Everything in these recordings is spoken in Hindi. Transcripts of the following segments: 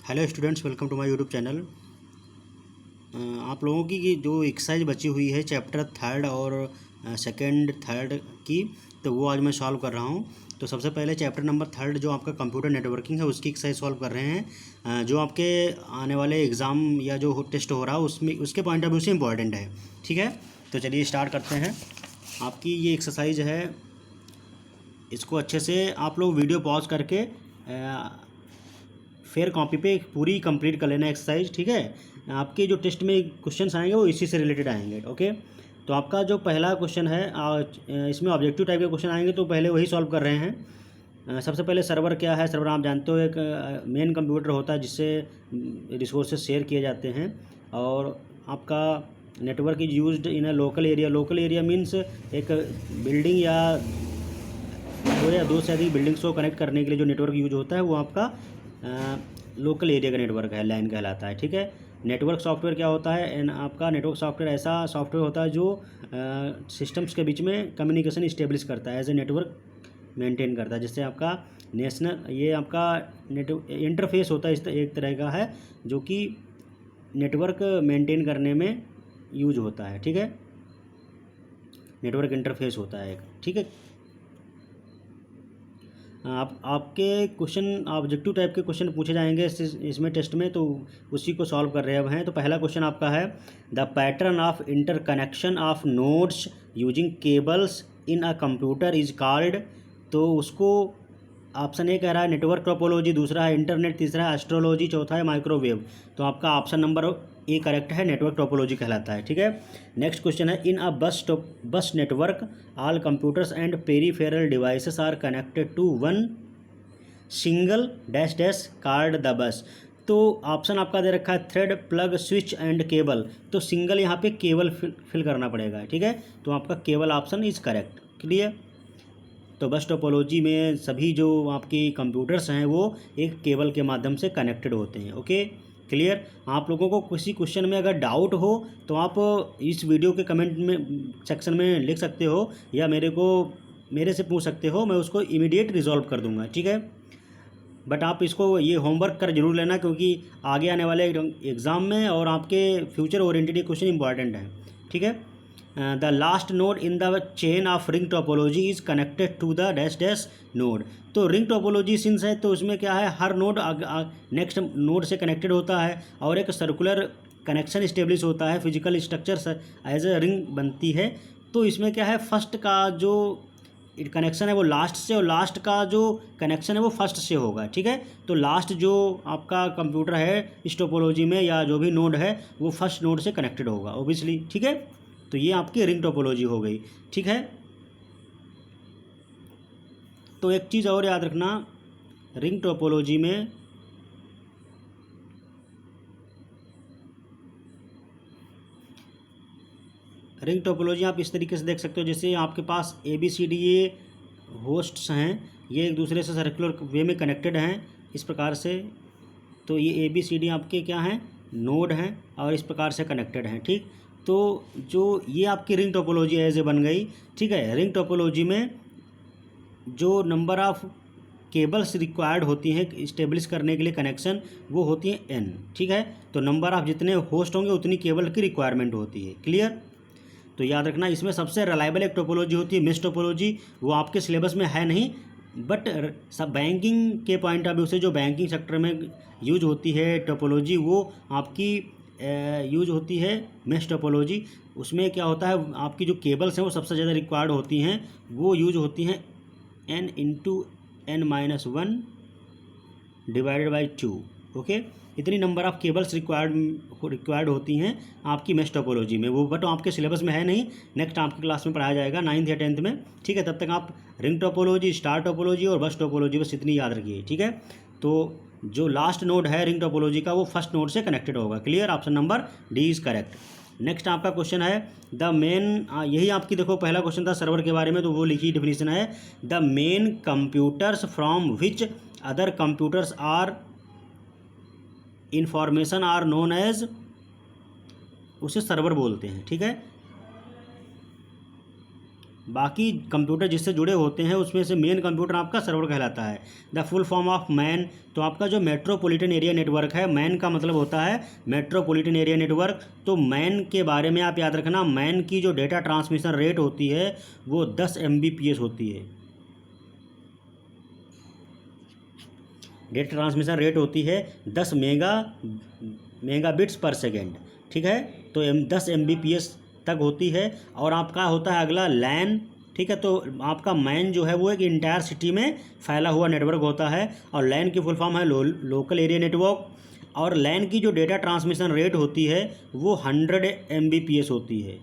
Hello students, welcome to my YouTube channel. आप लोगों की जो एक्सरसाइज बची हुई है चैप्टर थर्ड और सेकंड थर्ड की, तो वो आज मैं सॉल्व कर रहा हूँ। तो सबसे पहले चैप्टर नंबर थर्ड जो आपका कंप्यूटर नेटवर्किंग है उसकी एक्सरसाइज सॉल्व कर रहे हैं। जो आपके आने वाले एग्ज़ाम या जो टेस्ट हो रहा है उसमें उसके पॉइंट ऑफ व्यू से इम्पॉर्टेंट है। ठीक है, तो चलिए स्टार्ट करते हैं। आपकी ये एक्सरसाइज है, इसको अच्छे से आप लोग वीडियो पॉज करके फिर कॉपी पे पूरी कंप्लीट कर लेना एक्सरसाइज। ठीक है, आपके जो टेस्ट में क्वेश्चंस आएंगे वो इसी से रिलेटेड आएंगे। ओके, तो आपका जो पहला क्वेश्चन है इसमें ऑब्जेक्टिव टाइप के क्वेश्चन आएंगे, तो पहले वही सॉल्व कर रहे हैं। सबसे पहले सर्वर क्या है। सर्वर आप जानते हो एक मेन कंप्यूटर होता है जिससे रिसोर्सेज शेयर किए जाते हैं। और आपका network is used in a local area. Local area means एक बिल्डिंग या दो से अधिक बिल्डिंग्स को कनेक्ट करने के लिए जो नेटवर्क यूज होता है वो आपका लोकल एरिया का नेटवर्क है, लैन कहलाता है। ठीक है, नेटवर्क सॉफ्टवेयर क्या होता है, एंड आपका नेटवर्क सॉफ्टवेयर ऐसा सॉफ्टवेयर होता है जो सिस्टम्स के बीच में कम्युनिकेशन इस्टेब्लिश करता है, एज ए नेटवर्क मेंटेन करता है। जिससे आपका नेशनल ये आपका नेटवर्क इंटरफेस होता है, इस एक तरह का है जो कि नेटवर्क मेंटेन करने में यूज होता है। ठीक है, नेटवर्क इंटरफेस होता है एक। ठीक है, आपके क्वेश्चन ऑब्जेक्टिव टाइप के क्वेश्चन पूछे जाएंगे इसमें टेस्ट में, तो उसी को सॉल्व कर रहे हैं। तो पहला क्वेश्चन आपका है the pattern of interconnection of nodes using cables in a computer is called. तो उसको ऑप्शन ए कह रहा है नेटवर्क टोपोलॉजी, दूसरा है इंटरनेट, तीसरा है एस्ट्रोलॉजी, चौथा है माइक्रोवेव। तो आपका ऑप्शन नंबर ए करेक्ट है, नेटवर्क टोपोलॉजी कहलाता है। ठीक है, नेक्स्ट क्वेश्चन है in a bus network all computers and peripheral devices are connected to one single dash dash card the bus. तो ऑप्शन आपका दे रखा है thread, plug, switch and cable. तो सिंगल यहाँ पे केबल फिल करना पड़ेगा। ठीक है, तो आपका cable option is correct. Clear, तो बस टोपोलॉजी में सभी जो आपकी कंप्यूटर्स हैं वो एक केबल के माध्यम से कनेक्टेड होते हैं। Okay, clear. आप लोगों को किसी क्वेश्चन में अगर डाउट हो तो आप इस वीडियो के कमेंट में सेक्शन में लिख सकते हो, या मेरे से पूछ सकते हो, मैं उसको इमीडिएट रिजॉल्व कर दूंगा। ठीक है, बट आप इसको ये होमवर्क कर जरूर लेना, क्योंकि आगे आने वाले एग्ज़ाम में और आपके फ्यूचर ओरिएंटेड ये क्वेश्चन इंपॉर्टेंट है। ठीक है, the last node in the chain of ring topology is connected to the dash dash node. तो रिंग टोपोलॉजी सिंस है तो उसमें क्या है, हर नोड नेक्स्ट नोड से कनेक्टेड होता है और एक सर्कुलर कनेक्शन इस्टेब्लिश होता है, physical structure as a ring बनती है। तो इसमें क्या है, फर्स्ट का जो कनेक्शन है वो लास्ट से, और लास्ट का जो कनेक्शन है वो फर्स्ट से होगा। ठीक है, तो लास्ट जो आपका कंप्यूटर है इस टोपोलॉजी में या जो भी नोड है वो फर्स्ट नोड से कनेक्टेड होगा ओबियसली। ठीक है, तो ये आपकी रिंग टोपोलॉजी हो गई। ठीक है, तो एक चीज़ और याद रखना, रिंग टोपोलॉजी में रिंग टोपोलॉजी आप इस तरीके से देख सकते हो, जैसे आपके पास ABCD ये होस्ट्स हैं, ये एक दूसरे से सर्कुलर वे में कनेक्टेड हैं इस प्रकार से। तो ये ABCD आपके क्या हैं, नोड हैं और इस प्रकार से कनेक्टेड हैं। ठीक, तो जो ये आपकी रिंग टोपोलॉजी एज ए बन गई। ठीक है, रिंग टोपोलॉजी में जो नंबर ऑफ केबल्स रिक्वायर्ड होती हैं इस्टेब्लिश करने के लिए कनेक्शन, वो होती है N। ठीक है, तो नंबर ऑफ जितने होस्ट होंगे उतनी केबल की रिक्वायरमेंट होती है। क्लियर, तो याद रखना इसमें सबसे रिलायबल एक टोपोलॉजी होती है मेश टोपोलॉजी। वो आपके सिलेबस में है नहीं, बट सब बैंकिंग के पॉइंट ऑफ व्यू से जो बैंकिंग सेक्टर में यूज होती है टोपोलॉजी वो आपकी यूज होती है मेश टोपोलॉजी। उसमें क्या होता है, आपकी जो केबल्स हैं वो सबसे ज़्यादा रिक्वायर्ड होती हैं, वो यूज होती हैं N/N-1 डिवाइडेड बाई 2। ओके, इतनी नंबर ऑफ केबल्स रिक्वायर्ड होती हैं आपकी मेश टोपोलॉजी में, वो बट आपके सिलेबस में है नहीं। नेक्स्ट आपकी क्लास में पढ़ाया जाएगा 9th या 10th में। ठीक है, तब तक आप रिंग टोपोलॉजी, स्टार टोपोलॉजी और बस टोपोलॉजी बस इतनी याद रखिए। ठीक है, तो जो लास्ट नोड है रिंग टोपोलॉजी का वो फर्स्ट नोड से कनेक्टेड होगा। Clear, option number D is correct. Next आपका क्वेश्चन है द मेन, यही आपकी देखो पहला क्वेश्चन था सर्वर के बारे में, तो वो लिखी डेफिनेशन है the main computers from which other computers are information are known as, उसे सर्वर बोलते हैं। ठीक है, बाकी कंप्यूटर जिससे जुड़े होते हैं उसमें से मेन कंप्यूटर आपका सर्वर कहलाता है। The full form of man, तो आपका जो मेट्रोपॉलिटन एरिया नेटवर्क है, मैन का मतलब होता है मेट्रोपॉलिटन एरिया नेटवर्क। तो मैन के बारे में आप याद रखना, मैन की जो डेटा ट्रांसमिशन रेट होती है वो 10 Mbps होती है। डेटा ट्रांसमिशन रेट होती है 10 मेगाबिट्स पर सेकेंड, ठीक है। तो 10 Mbps तक होती है। और आपका होता है अगला लैन, ठीक है। तो आपका मैन जो है वो एक इंटायर सिटी में फैला हुआ नेटवर्क होता है, और लैन की फुल फॉर्म है लोकल एरिया नेटवर्क। और लैन की जो डेटा ट्रांसमिशन रेट होती है वो 100 Mbps होती है।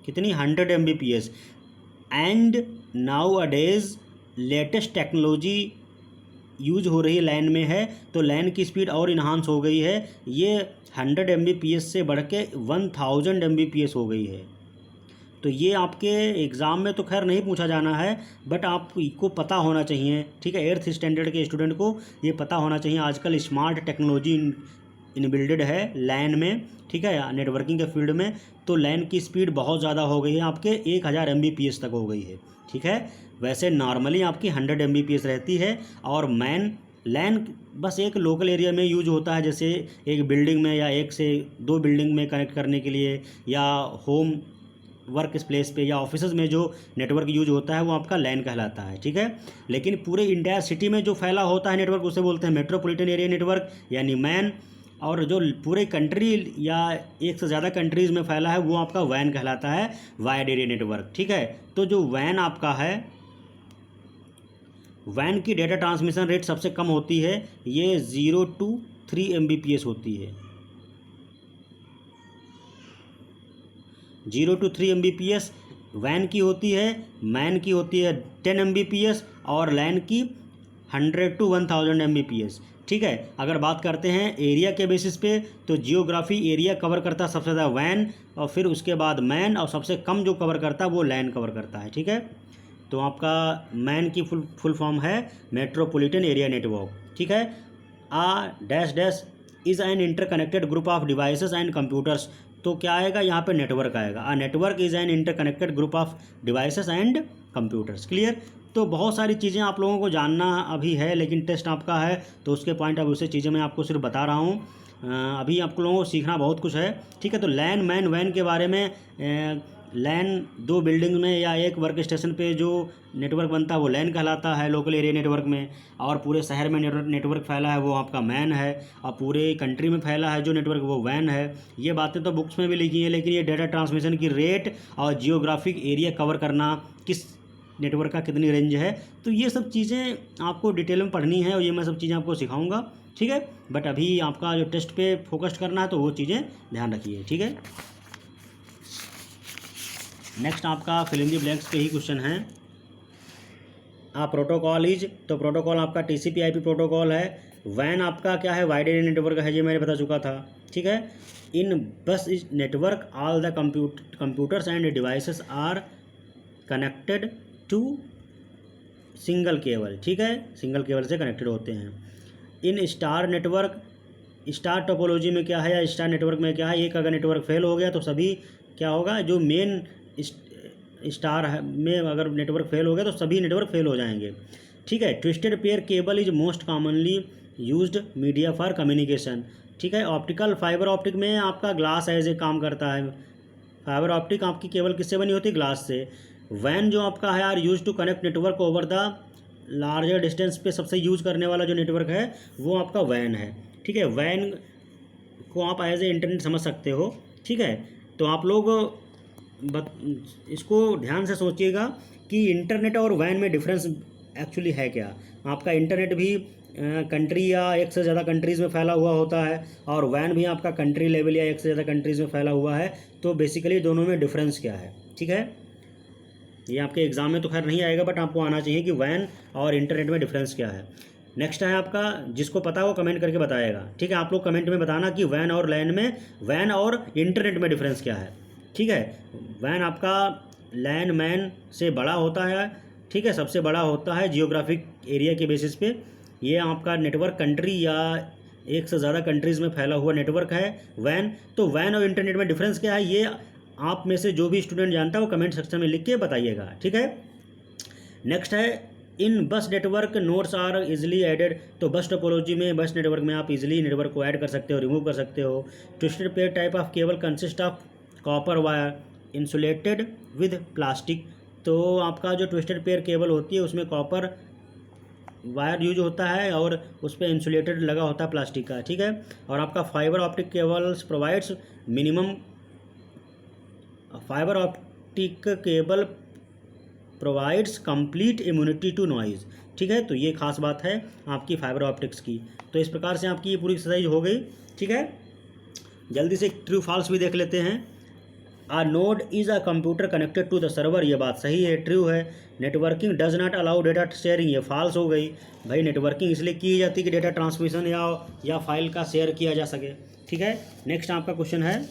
कितनी? 100 Mbps। एंड नाउ अडेज लेटेस्ट टेक्नोलॉजी यूज हो रही लैन में है, तो लैन की स्पीड और इन्हांस हो गई है। ये 100 Mbps से बढ़ के 1000 Mbps हो गई है। तो ये आपके एग्ज़ाम में तो खैर नहीं पूछा जाना है, बट आपको पता होना चाहिए, ठीक है। 8th स्टैंडर्ड के स्टूडेंट को ये पता होना चाहिए। आजकल स्मार्ट टेक्नोलॉजी इनबिल्डेड है लैन में, ठीक है, नेटवर्किंग के फील्ड में। तो लैन की स्पीड बहुत ज़्यादा हो गई है, आपके 1000 Mbps तक हो गई है, ठीक है। वैसे नॉर्मली आपकी 100 Mbps रहती है। और लैन बस एक लोकल एरिया में यूज होता है, जैसे एक बिल्डिंग में या एक से दो बिल्डिंग में कनेक्ट करने के लिए, या होम वर्क प्लेस पे या ऑफिसेज में जो नेटवर्क यूज होता है वो आपका लैन कहलाता है, ठीक है। लेकिन पूरे इंडिया सिटी में जो फैला होता है नेटवर्क उसे बोलते हैं मेट्रोपॉलिटन एरिया नेटवर्क यानी मैन। और जो पूरे कंट्री या एक से ज़्यादा कंट्रीज़ में फैला है वो आपका वैन कहलाता है, वाइड एरिया नेटवर्क, ठीक है। तो जो वैन आपका है, वैन की डेटा ट्रांसमिशन रेट सबसे कम होती है, ये 0 to 3 Mbps होती है। 0 to 3 Mbps वैन की होती है, मैन की होती है 10 Mbps, और लैन की 100 to 1000 Mbps, ठीक है। अगर बात करते हैं एरिया के बेसिस पे, तो जियोग्राफी एरिया कवर करता है सबसे ज़्यादा वैन, और फिर उसके बाद मैन, और सबसे कम जो कवर करता है वो लैन कवर करता है, ठीक है। तो आपका मैन की फुल फॉर्म है मेट्रोपॉलिटन एरिया नेटवर्क, ठीक है। A dash dash is an interconnected group of devices and computers, तो क्या आएगा यहाँ पे? नेटवर्क आएगा। A network is an interconnected group of devices and computers, clear. तो बहुत सारी चीज़ें आप लोगों को जानना अभी है, लेकिन टेस्ट आपका है तो उसके पॉइंट अब उसे चीज़ें मैं आपको सिर्फ बता रहा हूँ। अभी आप लोगों को सीखना बहुत कुछ है, ठीक है। तो लैन मैन वैन के बारे में, लैन दो बिल्डिंग में या एक वर्क स्टेशन पे जो नेटवर्क बनता है वो लैन कहलाता है लोकल एरिया नेटवर्क में। और पूरे शहर में नेटवर्क फैला है वो आपका मैन है, और पूरे कंट्री में फैला है जो नेटवर्क वो वैन है। ये बातें तो बुक्स में भी लिखी हैं, लेकिन ये डेटा ट्रांसमिशन की रेट और जियोग्राफिक एरिया कवर करना, किस नेटवर्क का कितनी रेंज है, तो ये सब चीज़ें आपको डिटेल में पढ़नी है, और ये मैं सब चीज़ें आपको सिखाऊंगा, ठीक है। बट अभी आपका जो टेस्ट पे फोकस करना है तो वो चीज़ें ध्यान रखिए, ठीक है। नेक्स्ट आपका फिल इन द ब्लैंक्स के ही क्वेश्चन हैं। प्रोटोकॉल इज, तो प्रोटोकॉल आपका TCP/IP प्रोटोकॉल है। वैन आपका क्या है? वाइड एरिया नेटवर्क है, ये मैंने बता चुका था, ठीक है। In bus is network all the computers and devices are connected to single cable, ठीक है, सिंगल केबल से कनेक्टेड होते हैं। In star network, star topology में क्या है या स्टार नेटवर्क में क्या है, एक अगर नेटवर्क फेल हो गया तो सभी क्या होगा, जो मेन स्टार में अगर नेटवर्क फेल हो गया तो सभी नेटवर्क फेल हो जाएंगे, ठीक है। Twisted pair cable is most commonly used media for communication, ठीक है। ऑप्टिकल फाइबर ऑप्टिक में आपका ग्लास एज ए काम करता है। फाइबर ऑप्टिक आपकी केबल किससे बनी होती है? ग्लास से। वैन जो आपका है are use to connect network over the larger distance पे सबसे यूज करने वाला जो नेटवर्क है वो आपका वैन है, ठीक है। वैन को आप एज ए इंटरनेट समझ सकते हो, ठीक है। तो आप लोग इसको ध्यान से सोचिएगा कि इंटरनेट और वैन में डिफरेंस एक्चुअली है क्या। आपका इंटरनेट भी कंट्री या एक से ज़्यादा कंट्रीज़ में फैला हुआ होता है, और वैन भी आपका कंट्री लेवल या एक से ज़्यादा कंट्रीज़ में फैला हुआ है। तो बेसिकली दोनों में डिफरेंस क्या है, ठीक है। ये आपके एग्ज़ाम में तो खैर नहीं आएगा, बट आपको आना चाहिए कि वैन और इंटरनेट में डिफरेंस क्या है। नेक्स्ट है आपका, जिसको पता हो कमेंट करके बताएगा, ठीक है। आप लोग कमेंट में बताना कि वैन और लैन में, वैन और इंटरनेट में डिफरेंस क्या है, ठीक है। वैन आपका लैन मैन से बड़ा होता है, ठीक है, सबसे बड़ा होता है जियोग्राफिक एरिया के बेसिस पे। ये आपका नेटवर्क कंट्री या एक से ज़्यादा कंट्रीज़ में फैला हुआ नेटवर्क है वैन। तो वैन और इंटरनेट में डिफरेंस क्या है, ये आप में से जो भी स्टूडेंट जानता है वो कमेंट सेक्शन में लिख के बताइएगा, ठीक है। नेक्स्ट है in bus network nodes are easily added. तो बस टोपोलॉजी में, बस नेटवर्क में आप इजिली नेटवर्क को ऐड कर सकते हो, रिमूव कर सकते हो। Twisted pair type of cable consist of copper wire insulated with plastic. तो आपका जो ट्विस्टेड पेयर केबल होती है उसमें कॉपर वायर यूज होता है और उस पर इंसुलेटेड लगा होता है प्लास्टिक का, ठीक है। और आपका fibre optic cables provides minimum, fibre optic cable provides complete immunity to noise, ठीक है। तो ये खास बात है आपकी फाइबर ऑप्टिक्स की। तो इस प्रकार से आपकी ये पूरी एक्सरसाइज हो गई, ठीक है। जल्दी से ट्रू फॉल्स भी देख लेते हैं। A node is a computer connected to the server, ये बात सही है, ट्रू है। Networking does not allow data sharing, ये फॉल्स हो गई। भाई नेटवर्किंग इसलिए की जाती है कि डेटा ट्रांसमिशन या फाइल का शेयर किया जा सके, ठीक है। नेक्स्ट आपका क्वेश्चन है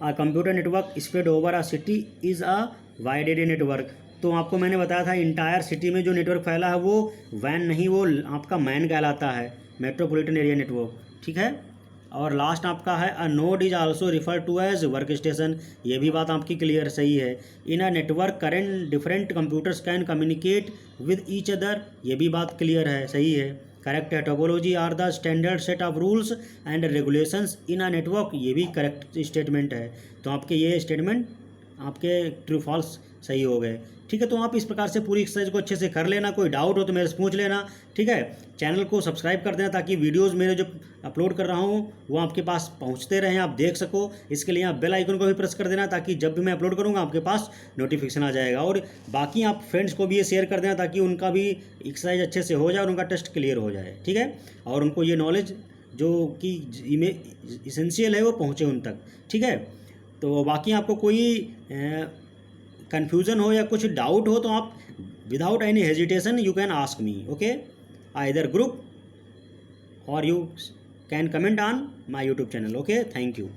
a computer network spread over a city is a wide area network. तो आपको मैंने बताया था इंटायर सिटी में जो नेटवर्क फैला है वो वैन नहीं, वो आपका मैन कहलाता है, मेट्रोपॉलिटन एरिया नेटवर्क, ठीक है। और लास्ट आपका है a node is also refer to as work station, ये भी बात आपकी क्लियर सही है। In a network current different computers can communicate with each other, ये भी बात क्लियर है, सही है, करेक्ट है। Topology are the standard set of rules and regulations in a network, ये भी करेक्ट स्टेटमेंट है। तो आपके ये स्टेटमेंट आपके ट्रू फॉल्स सही हो गए, ठीक है। तो आप इस प्रकार से पूरी एक्सरसाइज को अच्छे से कर लेना, कोई डाउट हो तो मेरे से पूछ लेना, ठीक है। चैनल को सब्सक्राइब कर देना ताकि वीडियोस मेरे जो अपलोड कर रहा हूँ वो आपके पास पहुँचते रहें, आप देख सको। इसके लिए आप बेल आइकन को भी प्रेस कर देना ताकि जब भी मैं अपलोड करूँगा आपके पास नोटिफिकेशन आ जाएगा। और बाकी आप फ्रेंड्स को भी ये शेयर कर देना ताकि उनका भी एक्सरसाइज अच्छे से हो जाए और उनका टेस्ट क्लियर हो जाए, ठीक है। और उनको ये नॉलेज जो कि इसेंशियल है वो पहुँचे उन तक, ठीक है। तो बाकी आपको कोई कन्फ्यूज़न हो या कुछ डाउट हो तो आप without any hesitation you can ask me, okay. Either group or you can comment on my YouTube channel, okay. Thank you.